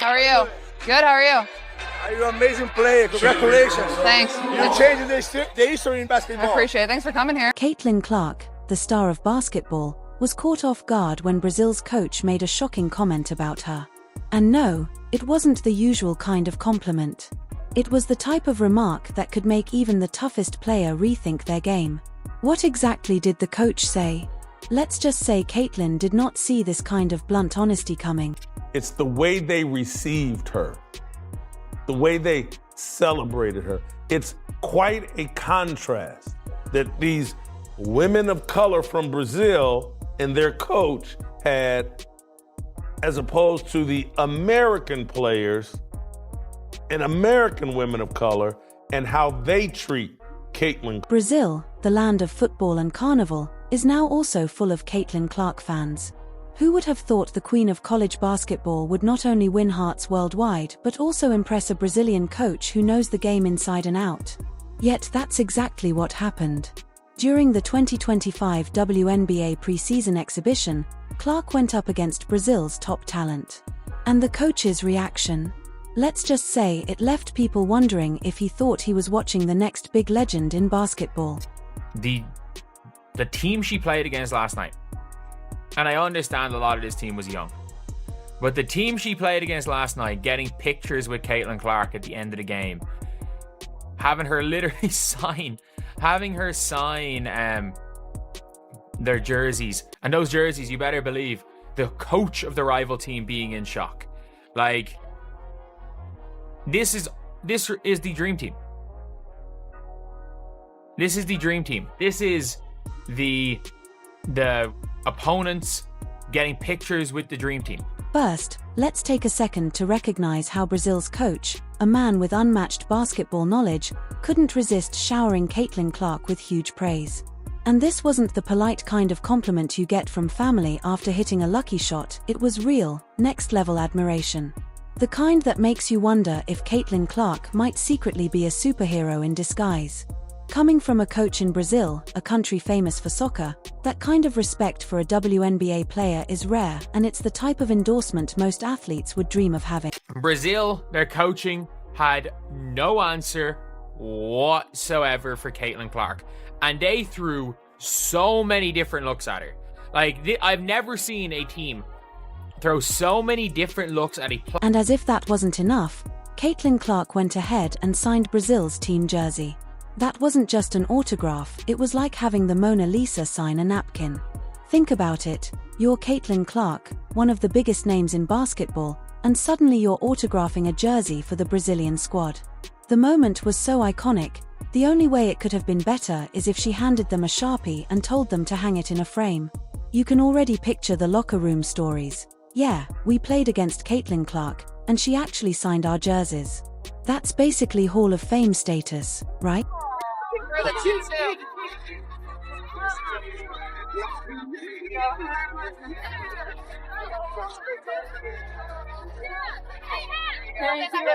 How are you? Good, how are you? You're an amazing player. Congratulations. Thanks. You're changing the history in basketball. I appreciate it. Thanks for coming here. Caitlin Clark, the star of basketball, was caught off guard when Brazil's coach made a shocking comment about her. And no, it wasn't the usual kind of compliment. It was the type of remark that could make even the toughest player rethink their game. What exactly did the coach say? Let's just say Caitlin did not see this kind of blunt honesty coming. It's the way they received her, the way they celebrated her. It's quite a contrast that these women of color from Brazil and their coach had, as opposed to the American players and American women of color and how they treat Caitlin. Brazil, the land of football and carnival, is now also full of Caitlin Clark fans. Who would have thought the queen of college basketball would not only win hearts worldwide but also impress a Brazilian coach who knows the game inside and out? Yet that's exactly what happened. During the 2025 WNBA preseason exhibition, Clark went up against Brazil's top talent. And the coach's reaction? Let's just say it left people wondering if he thought he was watching the next big legend in basketball. The team she played against last night, and I understand a lot of this team was young, but the team she played against last night, getting pictures with Caitlin Clark at the end of the game, having her literally sign their jerseys, and those jerseys, you better believe the coach of the rival team being in shock. Like, this is the dream team. This is the dream team. This is the opponents getting pictures with the dream team. First, let's take a second to recognize how Brazil's coach, a man with unmatched basketball knowledge, couldn't resist showering Caitlin Clark with huge praise. And this wasn't the polite kind of compliment you get from family after hitting a lucky shot. It was real, next-level admiration. The kind that makes you wonder if Caitlin Clark might secretly be a superhero in disguise. Coming from a coach in Brazil, a country famous for soccer, that kind of respect for a WNBA player is rare, and it's the type of endorsement most athletes would dream of having. Brazil, their coaching had no answer whatsoever for Caitlin Clark, and they threw so many different looks at her. Like, I've never seen a team throw so many different looks at a player. And as if that wasn't enough, Caitlin Clark went ahead and signed Brazil's team jersey. That wasn't just an autograph, it was like having the Mona Lisa sign a napkin. Think about it, you're Caitlin Clark, one of the biggest names in basketball, and suddenly you're autographing a jersey for the Brazilian squad. The moment was so iconic, the only way it could have been better is if she handed them a Sharpie and told them to hang it in a frame. You can already picture the locker room stories. Yeah, we played against Caitlin Clark, and she actually signed our jerseys. That's basically Hall of Fame status, right?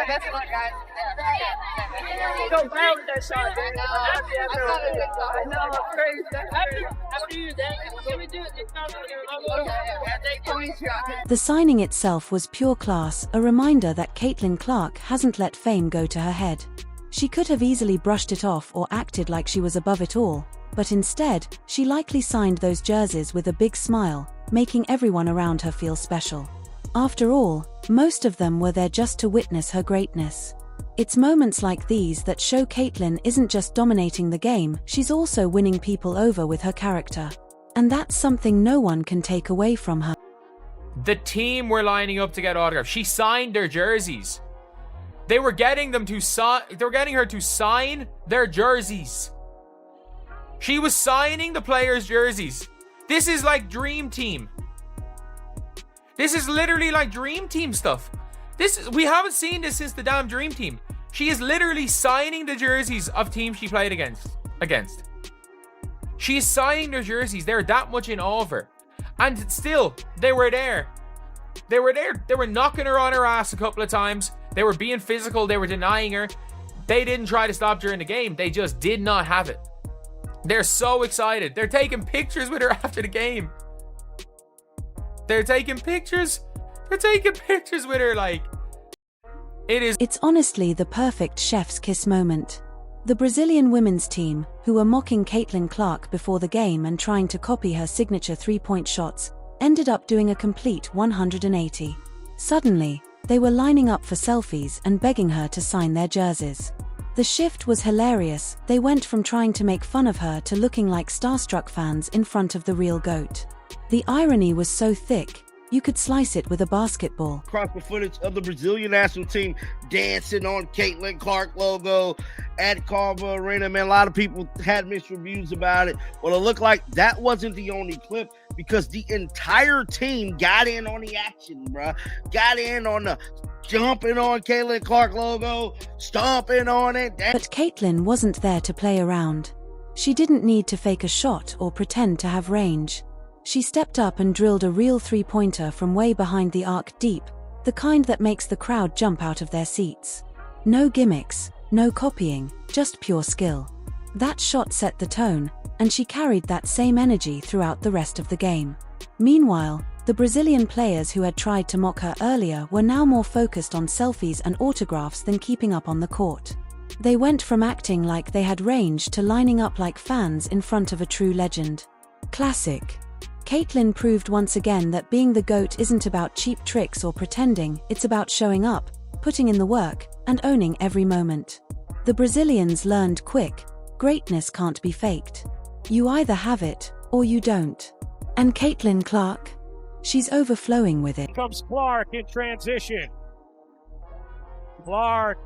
Best of luck, guys. Go down with that shot, dude. I know, crazy. After you, then, can we do it? The signing itself was pure class, a reminder that Caitlin Clark hasn't let fame go to her head. She could have easily brushed it off or acted like she was above it all, but instead, she likely signed those jerseys with a big smile, making everyone around her feel special. After all, most of them were there just to witness her greatness. It's moments like these that show Caitlin isn't just dominating the game, she's also winning people over with her character. And that's something no one can take away from her. The team were lining up to get autographs. She signed their jerseys. They were getting her to sign their jerseys. She was signing the players' jerseys. This is like Dream Team. This is literally like Dream Team stuff. We haven't seen this since the damn Dream Team. She is literally signing the jerseys of teams she played against. She is signing their jerseys. They're that much in awe of her. And still, they were there. They were there. They were knocking her on her ass a couple of times. They were being physical. They were denying her. They didn't try to stop during the game. They just did not have it. They're so excited. They're taking pictures with her after the game. They're taking pictures with her like, It is. It's honestly the perfect chef's kiss moment. The Brazilian women's team, who were mocking Caitlin Clark before the game and trying to copy her signature three-point shots, ended up doing a complete 180. Suddenly, they were lining up for selfies and begging her to sign their jerseys. The shift was hilarious. They went from trying to make fun of her to looking like starstruck fans in front of the real GOAT. The irony was so thick, you could slice it with a basketball. Crop of footage of the Brazilian national team dancing on Caitlin Clark logo at Carver Arena. Man, a lot of people had mixed reviews about it. Well, it looked like that wasn't the only clip, because the entire team got in on the action, bruh. Got in on the jumping on Caitlin Clark logo, stomping on it. But Caitlin wasn't there to play around. She didn't need to fake a shot or pretend to have range. She stepped up and drilled a real three-pointer from way behind the arc, deep, the kind that makes the crowd jump out of their seats. No gimmicks, no copying, just pure skill. That shot set the tone, and she carried that same energy throughout the rest of the game. Meanwhile, the Brazilian players who had tried to mock her earlier were now more focused on selfies and autographs than keeping up on the court. They went from acting like they had range to lining up like fans in front of a true legend. Classic. Caitlin proved once again that being the GOAT isn't about cheap tricks or pretending, it's about showing up, putting in the work, and owning every moment. The Brazilians learned quick: greatness can't be faked. You either have it, or you don't. And Caitlin Clark? She's overflowing with it. Comes Clark in transition. Clark,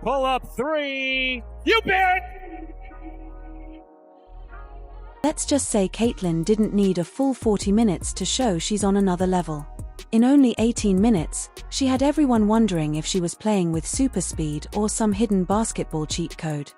pull up three. You bet! Let's just say Caitlin didn't need a full 40 minutes to show she's on another level. In only 18 minutes, she had everyone wondering if she was playing with super speed or some hidden basketball cheat code.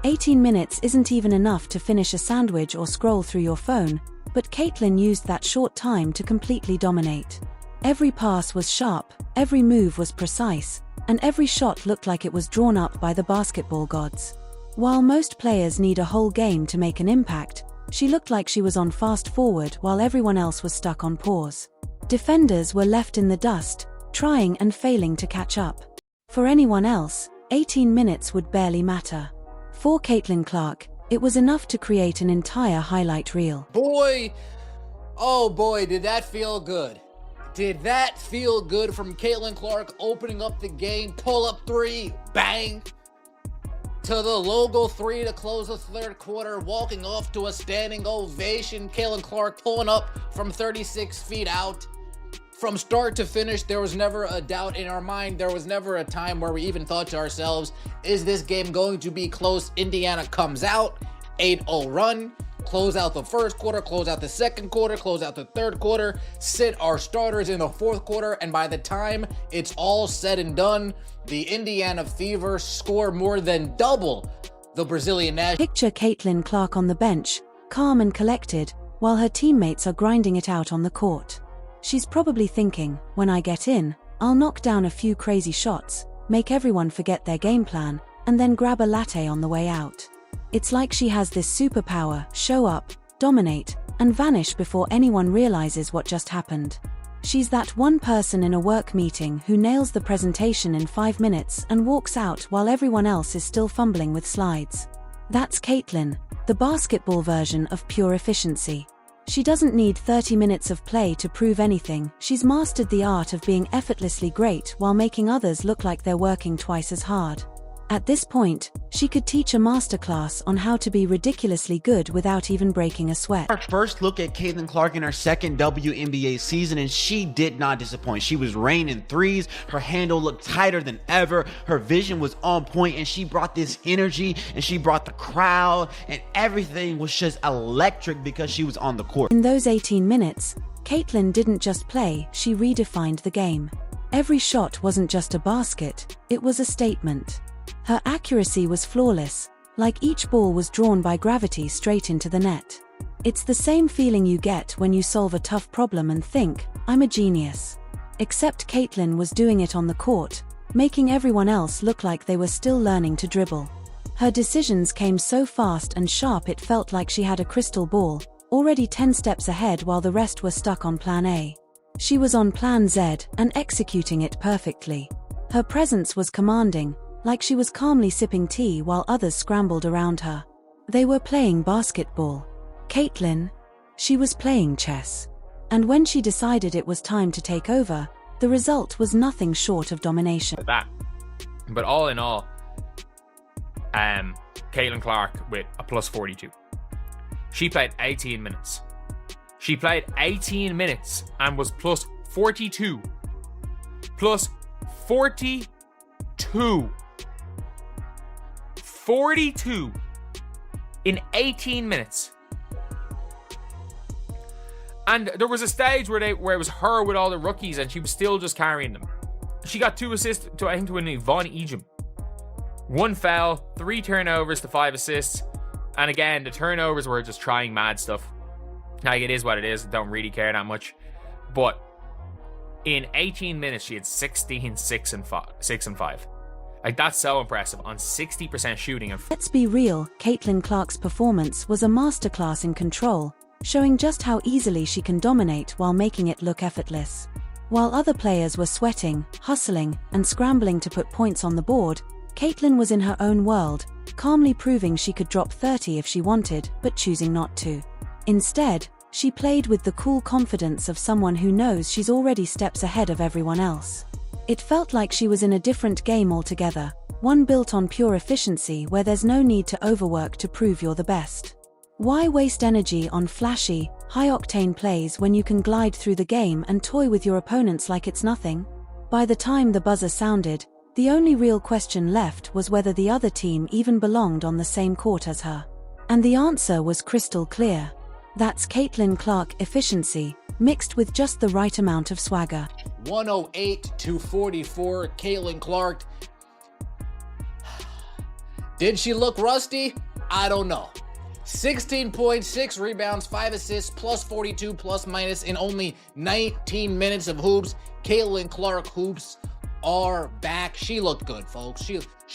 18 minutes isn't even enough to finish a sandwich or scroll through your phone, but Caitlin used that short time to completely dominate. Every pass was sharp, every move was precise, and every shot looked like it was drawn up by the basketball gods. While most players need a whole game to make an impact, she looked like she was on fast forward while everyone else was stuck on pause. Defenders were left in the dust, trying and failing to catch up. For anyone else, 18 minutes would barely matter. For Caitlin Clark, it was enough to create an entire highlight reel. Boy, oh boy, did that feel good. Did that feel good from Caitlin Clark opening up the game, pull up three, bang, to the logo three to close the third quarter, walking off to a standing ovation. Caitlin Clark pulling up from 36 feet out. From start to finish, there was never a doubt in our mind. There was never a time where we even thought to ourselves, is this game going to be close? Indiana comes out, 8-0 run, close out the first quarter, close out the second quarter, close out the third quarter, sit our starters in the fourth quarter, and by the time it's all said and done, the Indiana Fever score more than double the Brazilian national. Picture Caitlin Clark on the bench, calm and collected, while her teammates are grinding it out on the court. She's probably thinking, when I get in, I'll knock down a few crazy shots, make everyone forget their game plan, and then grab a latte on the way out. It's like she has this superpower: show up, dominate, and vanish before anyone realizes what just happened. She's that one person in a work meeting who nails the presentation in 5 minutes and walks out while everyone else is still fumbling with slides. That's Caitlin, the basketball version of pure efficiency. She doesn't need 30 minutes of play to prove anything. She's mastered the art of being effortlessly great while making others look like they're working twice as hard. At this point, she could teach a masterclass on how to be ridiculously good without even breaking a sweat. Our first look at Caitlin Clark in her second WNBA season, and she did not disappoint. She was raining threes, her handle looked tighter than ever, her vision was on point, and she brought this energy, and she brought the crowd, and everything was just electric because she was on the court. In those 18 minutes, Caitlin didn't just play, she redefined the game. Every shot wasn't just a basket, it was a statement. Her accuracy was flawless, like each ball was drawn by gravity straight into the net. It's the same feeling you get when you solve a tough problem and think, I'm a genius. Except Caitlin was doing it on the court, making everyone else look like they were still learning to dribble. Her decisions came so fast and sharp it felt like she had a crystal ball, already 10 steps ahead while the rest were stuck on plan A. She was on plan Z and executing it perfectly. Her presence was commanding, like she was calmly sipping tea while others scrambled around her. They were playing basketball. Caitlin, she was playing chess. And when she decided it was time to take over, the result was nothing short of domination. That. But all in all, Caitlin Clark with a plus 42. She played 18 minutes. She played 18 minutes and was plus 42. Plus 42. 42 in 18 minutes. And there was a stage where it was her with all the rookies and she was still just carrying them. She got 2 assists to, I think, to an Von Ejim. 1 foul, 3 turnovers to 5 assists. And again, the turnovers were just trying mad stuff. Like, it is what it is. Don't really care that much. But in 18 minutes, she had 16, 6, and 5. Like, that's so impressive on 60% shooting. And let's be real, Caitlin Clark's performance was a masterclass in control, showing just how easily she can dominate while making it look effortless. While other players were sweating, hustling, and scrambling to put points on the board, Caitlin was in her own world, calmly proving she could drop 30 if she wanted, but choosing not to. Instead, she played with the cool confidence of someone who knows she's already steps ahead of everyone else. It felt like she was in a different game altogether, one built on pure efficiency where there's no need to overwork to prove you're the best. Why waste energy on flashy, high-octane plays when you can glide through the game and toy with your opponents like it's nothing? By the time the buzzer sounded, the only real question left was whether the other team even belonged on the same court as her. And the answer was crystal clear. That's Caitlin Clark efficiency, mixed with just the right amount of swagger. 108-44, Caitlin Clark. Did she look rusty? I don't know. 16.6 rebounds, 5 assists, plus 42 plus minus in only 19 minutes of hoops. Caitlin Clark hoops are back. She looked good, folks.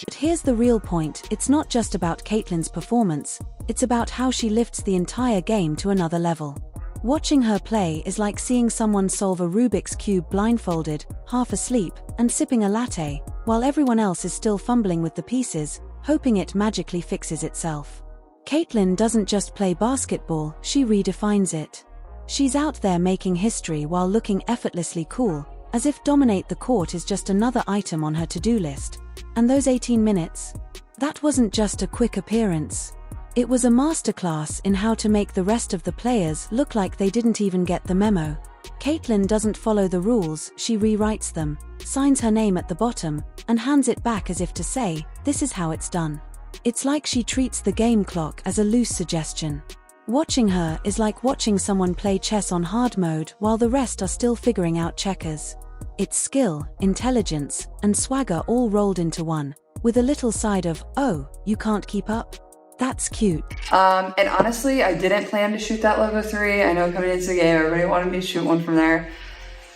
But here's the real point. It's not just about Caitlin's performance. It's about how she lifts the entire game to another level. Watching her play is like seeing someone solve a Rubik's Cube blindfolded, half asleep, and sipping a latte, while everyone else is still fumbling with the pieces, hoping it magically fixes itself. Caitlin doesn't just play basketball, she redefines it. She's out there making history while looking effortlessly cool, as if dominate the court is just another item on her to-do list. And those 18 minutes? That wasn't just a quick appearance. It was a masterclass in how to make the rest of the players look like they didn't even get the memo. Caitlin doesn't follow the rules, she rewrites them, signs her name at the bottom, and hands it back as if to say, this is how it's done. It's like she treats the game clock as a loose suggestion. Watching her is like watching someone play chess on hard mode while the rest are still figuring out checkers. It's skill, intelligence, and swagger all rolled into one, with a little side of, oh, you can't keep up? That's cute. And honestly, I didn't plan to shoot that logo 3. I know coming into the game, everybody wanted me to shoot one from there.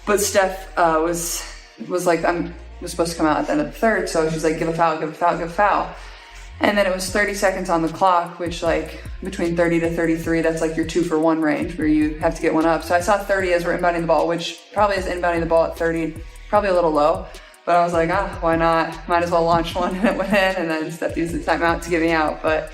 But Steph was like, was supposed to come out at the end of the third, so she's like, give a foul, give a foul, give a foul. And then it was 30 seconds on the clock, which like between 30 to 33, that's like your 2-for-1 range where you have to get one up. So I saw 30 as we're inbounding the ball, which probably is inbounding the ball at 30, probably a little low. But I was like, why not? Might as well launch one, and it went in, and then Steph used the timeout to get me out. But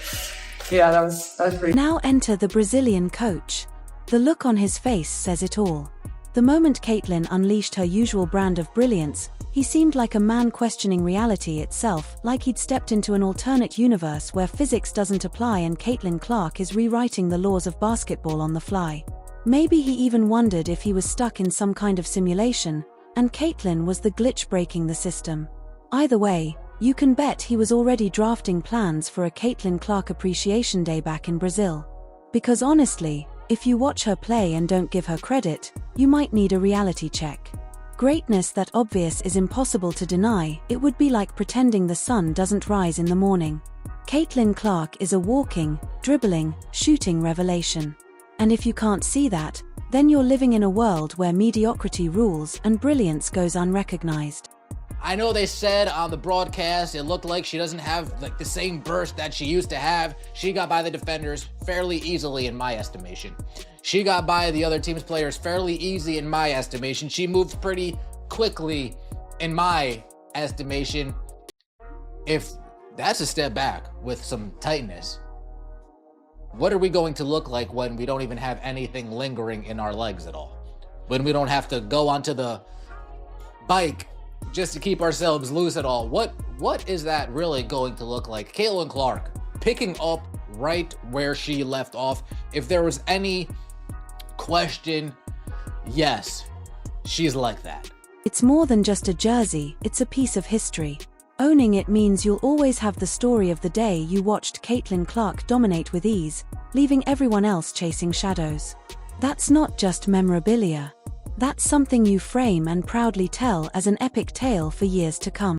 yeah, that was pretty. Now enter the Brazilian coach. The look on his face says it all. The moment Caitlin unleashed her usual brand of brilliance, he seemed like a man questioning reality itself, like he'd stepped into an alternate universe where physics doesn't apply and Caitlin Clark is rewriting the laws of basketball on the fly. Maybe he even wondered if he was stuck in some kind of simulation, and Caitlin was the glitch breaking the system. Either way, you can bet he was already drafting plans for a Caitlin Clark Appreciation Day back in Brazil. Because honestly, if you watch her play and don't give her credit, you might need a reality check. Greatness that obvious is impossible to deny. It would be like pretending the sun doesn't rise in the morning. Caitlin Clark is a walking, dribbling, shooting revelation. And if you can't see that, then you're living in a world where mediocrity rules and brilliance goes unrecognized. I know they said on the broadcast it looked like she doesn't have like the same burst that she used to have. She got by the defenders fairly easily in my estimation. She got by the other team's players fairly easy in my estimation. She moved pretty quickly in my estimation, if that's a step back with some tightness, what are we going to look like when we don't even have anything lingering in our legs at all? When we don't have to go onto the bike just to keep ourselves loose at all? What is that really going to look like? Caitlin Clark picking up right where she left off. If there was any question, yes, she's like that. It's more than just a jersey, it's a piece of history. Owning it means you'll always have the story of the day you watched Caitlin Clark dominate with ease, leaving everyone else chasing shadows. That's not just memorabilia. That's something you frame and proudly tell as an epic tale for years to come.